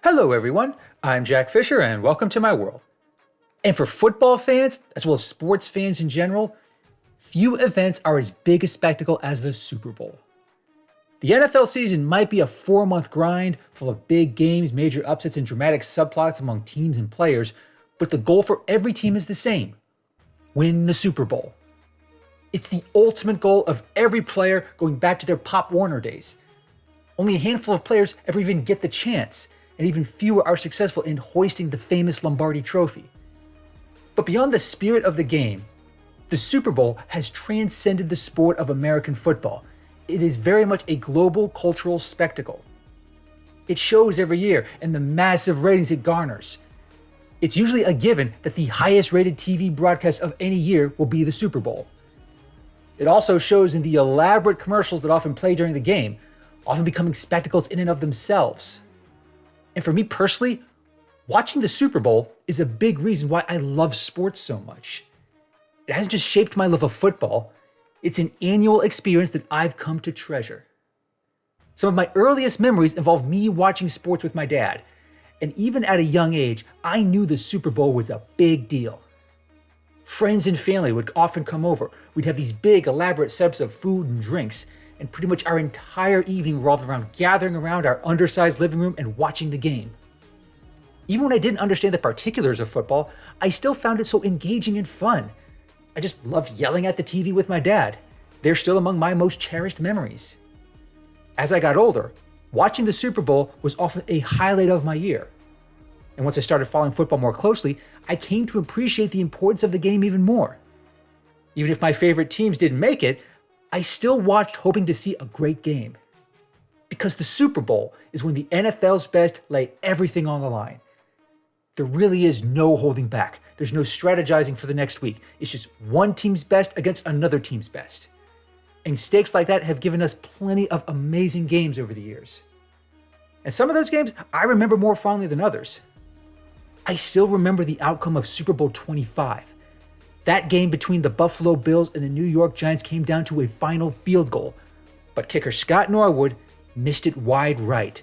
Hello everyone, I'm Jack Fisher and welcome to my world. And for football fans, as well as sports fans in general, few events are as big a spectacle as the Super Bowl. The NFL season might be a 4-month grind full of big games, major upsets, and dramatic subplots among teams and players, but the goal for every team is the same: win the Super Bowl. It's the ultimate goal of every player going back to their Pop Warner days. Only a handful of players ever even get the chance, and even fewer are successful in hoisting the famous Lombardi Trophy. But beyond the spirit of the game, the Super Bowl has transcended the sport of American football. It is very much a global cultural spectacle. It shows every year in the massive ratings it garners. It's usually a given that the highest rated TV broadcast of any year will be the Super Bowl. It also shows in the elaborate commercials that often play during the game, often becoming spectacles in and of themselves. And for me personally, watching the Super Bowl is a big reason why I love sports so much. It hasn't just shaped my love of football, it's an annual experience that I've come to treasure. Some of my earliest memories involve me watching sports with my dad, and even at a young age, I knew the Super Bowl was a big deal. Friends and family would often come over. We'd have these big, elaborate setups of food and drinks, and pretty much our entire evening revolved around gathering around our undersized living room and watching the game. Even when I didn't understand the particulars of football, I still found it so engaging and fun. I just loved yelling at the TV with my dad. They're still among my most cherished memories. As I got older, watching the Super Bowl was often a highlight of my year. And once I started following football more closely, I came to appreciate the importance of the game even more. Even if my favorite teams didn't make it, I still watched hoping to see a great game. Because the Super Bowl is when the NFL's best lay everything on the line. There really is no holding back. There's no strategizing for the next week. It's just one team's best against another team's best. And stakes like that have given us plenty of amazing games over the years. And some of those games I remember more fondly than others. I still remember the outcome of Super Bowl XXV. That game between the Buffalo Bills and the New York Giants came down to a final field goal, but kicker Scott Norwood missed it wide right,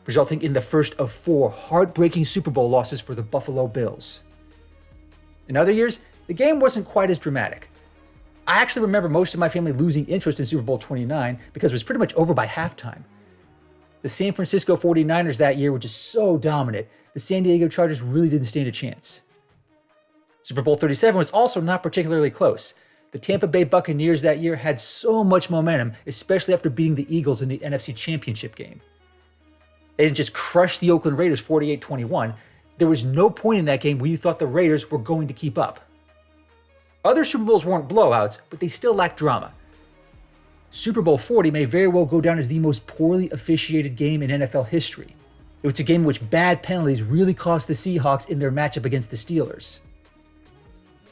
resulting in the first of 4 heartbreaking Super Bowl losses for the Buffalo Bills. In other years, the game wasn't quite as dramatic. I actually remember most of my family losing interest in Super Bowl XXIX because it was pretty much over by halftime. The San Francisco 49ers that year were just so dominant, the San Diego Chargers really didn't stand a chance. Super Bowl XXXVII was also not particularly close. The Tampa Bay Buccaneers that year had so much momentum, especially after beating the Eagles in the NFC Championship game. They didn't just crush the Oakland Raiders 48-21. There was no point in that game where you thought the Raiders were going to keep up. Other Super Bowls weren't blowouts, but they still lacked drama. Super Bowl 40 may very well go down as the most poorly officiated game in NFL history. It was a game in which bad penalties really cost the Seahawks in their matchup against the Steelers.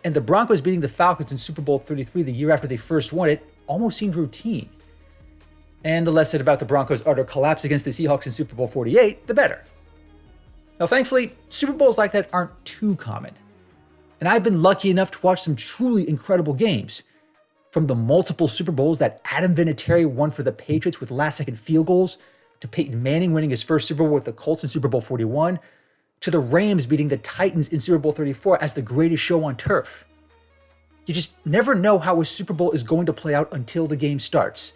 And the Broncos beating the Falcons in Super Bowl XXXIII the year after they first won it almost seemed routine. And the less said about the Broncos' utter collapse against the Seahawks in Super Bowl XLVIII, the better. Now thankfully, Super Bowls like that aren't too common. And I've been lucky enough to watch some truly incredible games. From the multiple Super Bowls that Adam Vinatieri won for the Patriots with last-second field goals, to Peyton Manning winning his first Super Bowl with the Colts in Super Bowl XLI, to the Rams beating the Titans in Super Bowl XXXIV as the greatest show on turf. You just never know how a Super Bowl is going to play out until the game starts.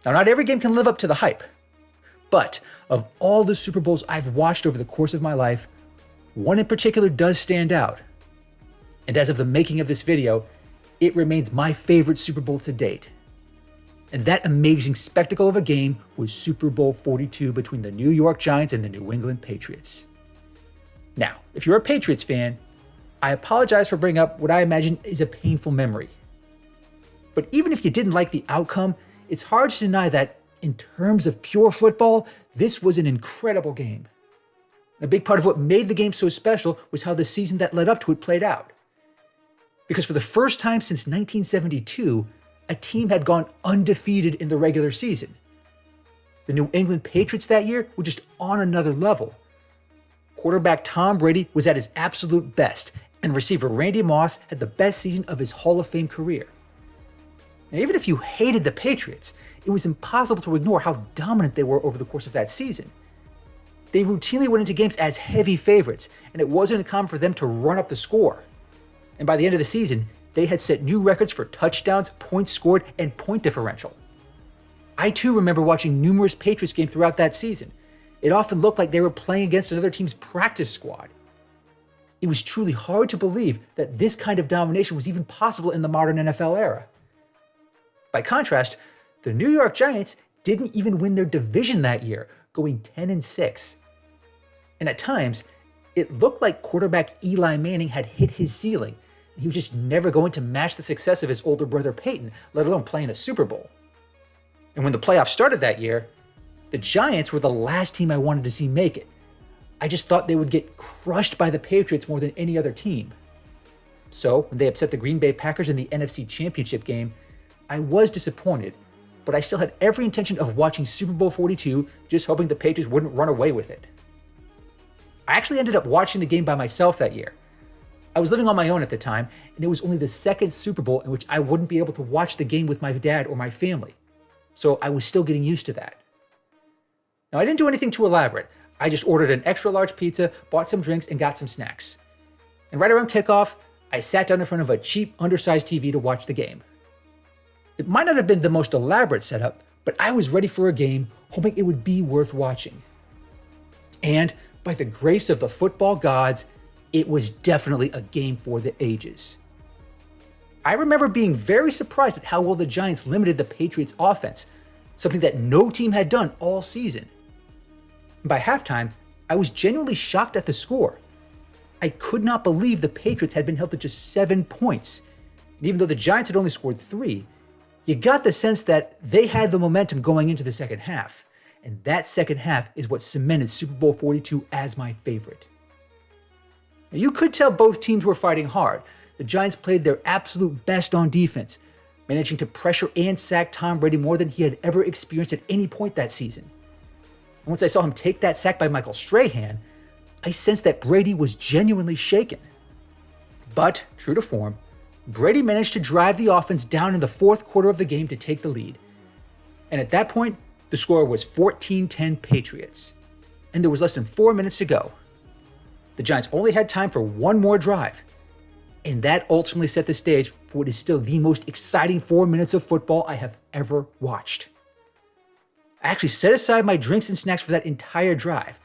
Now, not every game can live up to the hype, but of all the Super Bowls I've watched over the course of my life, one in particular does stand out. And as of the making of this video, it remains my favorite Super Bowl to date. And that amazing spectacle of a game was Super Bowl XLII between the New York Giants and the New England Patriots. Now, if you're a Patriots fan, I apologize for bringing up what I imagine is a painful memory. But even if you didn't like the outcome, it's hard to deny that, in terms of pure football, this was an incredible game. And a big part of what made the game so special was how the season that led up to it played out. Because for the first time since 1972, a team had gone undefeated in the regular season. The New England Patriots that year were just on another level. Quarterback Tom Brady was at his absolute best, and receiver Randy Moss had the best season of his Hall of Fame career. Now, even if you hated the Patriots, it was impossible to ignore how dominant they were over the course of that season. They routinely went into games as heavy favorites, and it wasn't uncommon for them to run up the score. And by the end of the season, they had set new records for touchdowns, points scored, and point differential. I too remember watching numerous Patriots games throughout that season. It often looked like they were playing against another team's practice squad. It was truly hard to believe that this kind of domination was even possible in the modern NFL era. By contrast, the New York Giants didn't even win their division that year, going 10-6. And at times, it looked like quarterback Eli Manning had hit his ceiling. He was just never going to match the success of his older brother Peyton, let alone play in a Super Bowl. And when the playoffs started that year, the Giants were the last team I wanted to see make it. I just thought they would get crushed by the Patriots more than any other team. So, when they upset the Green Bay Packers in the NFC Championship game, I was disappointed, but I still had every intention of watching Super Bowl XLII, just hoping the Patriots wouldn't run away with it. I actually ended up watching the game by myself that year. I was living on my own at the time, and it was only the second Super Bowl in which I wouldn't be able to watch the game with my dad or my family. So I was still getting used to that. Now, I didn't do anything too elaborate. I just ordered an extra large pizza, bought some drinks, and got some snacks. And right around kickoff, I sat down in front of a cheap, undersized TV to watch the game. It might not have been the most elaborate setup, but I was ready for a game, hoping it would be worth watching. And by the grace of the football gods, it was definitely a game for the ages. I remember being very surprised at how well the Giants limited the Patriots' offense, something that no team had done all season. By halftime, I was genuinely shocked at the score. I could not believe the Patriots had been held to just 7 points. And even though the Giants had only scored 3, you got the sense that they had the momentum going into the second half. And that second half is what cemented Super Bowl XLII as my favorite. Now, you could tell both teams were fighting hard. The Giants played their absolute best on defense, managing to pressure and sack Tom Brady more than he had ever experienced at any point that season. And once I saw him take that sack by Michael Strahan, I sensed that Brady was genuinely shaken. But, true to form, Brady managed to drive the offense down in the fourth quarter of the game to take the lead. And at that point, the score was 14-10 Patriots. And there was less than 4 minutes to go. The Giants only had time for one more drive. And that ultimately set the stage for what is still the most exciting 4 minutes of football I have ever watched. I actually set aside my drinks and snacks for that entire drive.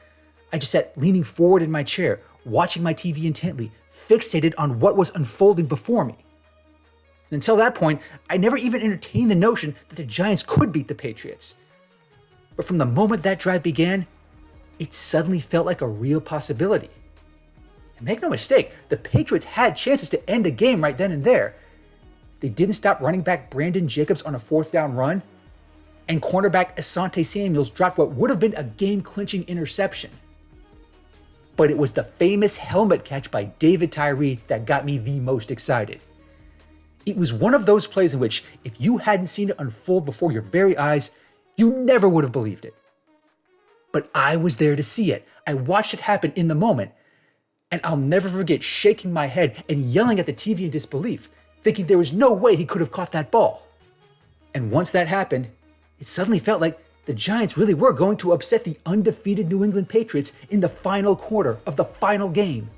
I just sat leaning forward in my chair, watching my TV intently, fixated on what was unfolding before me. And until that point, I never even entertained the notion that the Giants could beat the Patriots. But from the moment that drive began, it suddenly felt like a real possibility. And make no mistake, the Patriots had chances to end the game right then and there. They didn't stop running back Brandon Jacobs on a fourth down run, and cornerback Asante Samuels dropped what would have been a game-clinching interception. But it was the famous helmet catch by David Tyree that got me the most excited. It was one of those plays in which, if you hadn't seen it unfold before your very eyes, you never would have believed it. But I was there to see it. I watched it happen in the moment. And I'll never forget shaking my head and yelling at the TV in disbelief, thinking there was no way he could have caught that ball. And once that happened, it suddenly felt like the Giants really were going to upset the undefeated New England Patriots in the final quarter of the final game.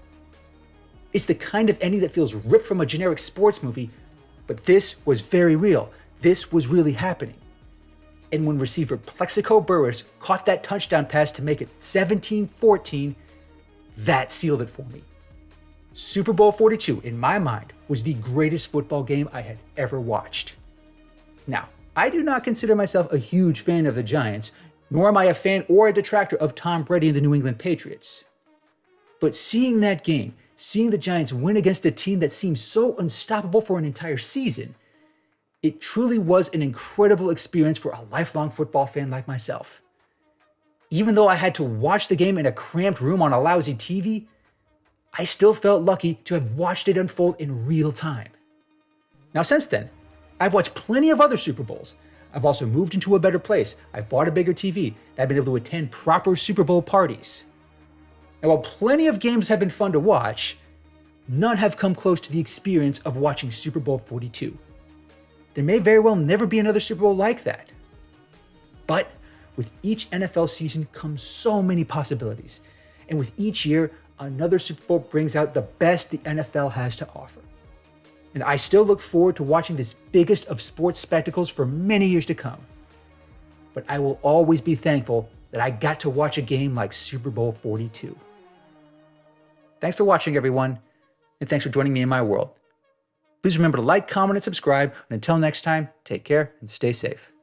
It's the kind of ending that feels ripped from a generic sports movie, but this was very real. This was really happening. And when receiver Plexico Burress caught that touchdown pass to make it 17-14, that sealed it for me. Super Bowl XLII, in my mind, was the greatest football game I had ever watched. Now, I do not consider myself a huge fan of the Giants, nor am I a fan or a detractor of Tom Brady and the New England Patriots. But seeing that game, seeing the Giants win against a team that seemed so unstoppable for an entire season, it truly was an incredible experience for a lifelong football fan like myself. Even though I had to watch the game in a cramped room on a lousy TV, I still felt lucky to have watched it unfold in real time. Now since then, I've watched plenty of other Super Bowls. I've also moved into a better place. I've bought a bigger TV, and I've been able to attend proper Super Bowl parties. And while plenty of games have been fun to watch, none have come close to the experience of watching Super Bowl XLII. There may very well never be another Super Bowl like that. But With each NFL season comes so many possibilities. And with each year, another Super Bowl brings out the best the NFL has to offer. And I still look forward to watching this biggest of sports spectacles for many years to come. But I will always be thankful that I got to watch a game like Super Bowl XLII. Thanks for watching, everyone, and thanks for joining me in my world. Please remember to like, comment, and subscribe. And until next time, take care and stay safe.